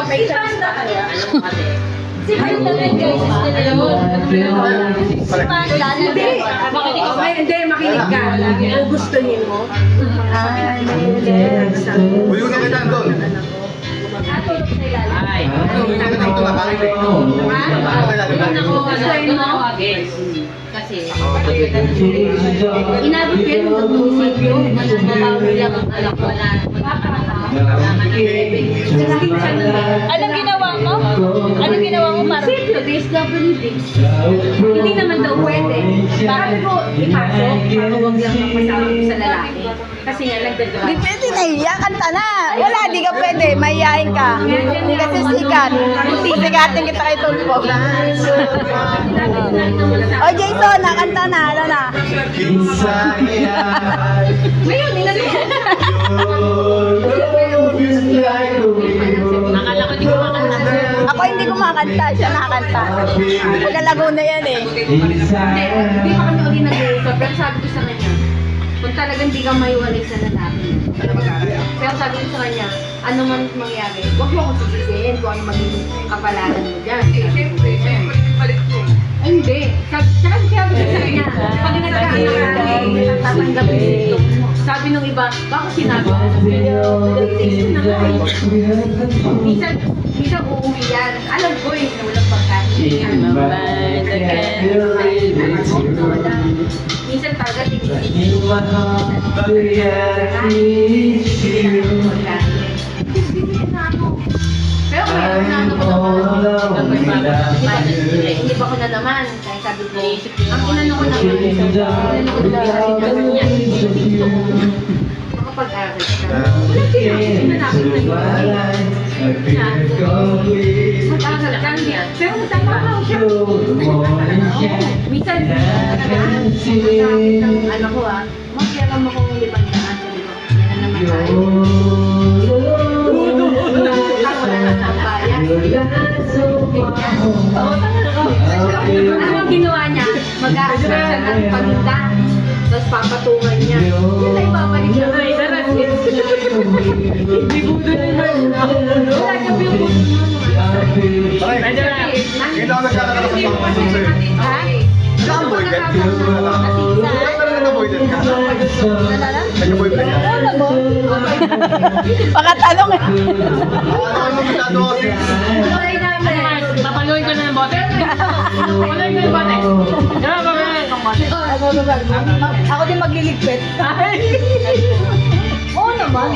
May chance na kaya. Si Pagdaman guys, Hindi, makinig ka. Kung gustuhin mo. Uy, huwag na kita doon. Atulog sa ilalim. Ay. Uy, huwag na kita doon. Nakakalik. Gustuhin mo? Kasi, Inabot ko yun ng munisipyo. Mananalawi lang ang anak ko na. Anong ginawa mo? Anong ginawa mo, Maro? Munisipyo, DSWD. Hindi naman daw pwede. Sabi ko, ipasok. Para huwag lang magpasama ko sa lalaki. Kasi nga, nagdadala. Di pwede na iya, kanta na. Wala, di ka pwede, mahihayin ka. Hindi kasi sikat. Sigatin kita kay Tulpo. O Jason, nakanta na, ano na. Ngayon, akala ko di ko makanta. Ako hindi kumakanta, siya nakakanta. Pagka Laguna yan eh. Hindi pa kami ulit nag-uusap. Pero sabi ko sa kanya, kung talagang di ka maiwalay sa lalaki. Pero sabi ko sa kanya, ano man mangyari, huwag mo akong sisisihin kung ano maging kapalaran mo dyan. Ay, hindi. Sabi ko sa kanya, pag nagkaanak kami, tatanggapin dito. Sabi nung iba, bakit sinabi ko? Pinag-taste na nga eh. Minsan uuwi yan. Alam ko eh, na walang pagkain. Minsan talaga tingin. Pero kaya ano ko naman. Hindi pa ko na naman. Kaya sabi ko, ang inano ko naman. Inano ko naman kasi niya. Makapag-aral ka. Wala sinanapit na yun. Mag-aral ka niya. Pero matapakaw siya. Minsan, ng ano ko magyaram akong 500. Sabi ko, yan na naman tayo. Wala na sa bayan. Ano ang ginawa niya? Mag-aasal siya ng paninda. Tapos papatungan niya. Yun ay babalik siya. Ay, daras. Hindi ko doon naman. Wala gabi yung buto mo. Kita ako nagkakaroon sa pangkasun sa'yo. Ha? Saan po nakakasama? Ba't talaga na-boyden ka? Nag-boyfriend ka? Ano mo? Pakatalong eh. Ano mo masyado kasi? Tuloy namin. Papaluin ko na ng bote. Papaluin ko ng bote. Diba, papaluin ng bote. Ako din magliligpit. Oo naman.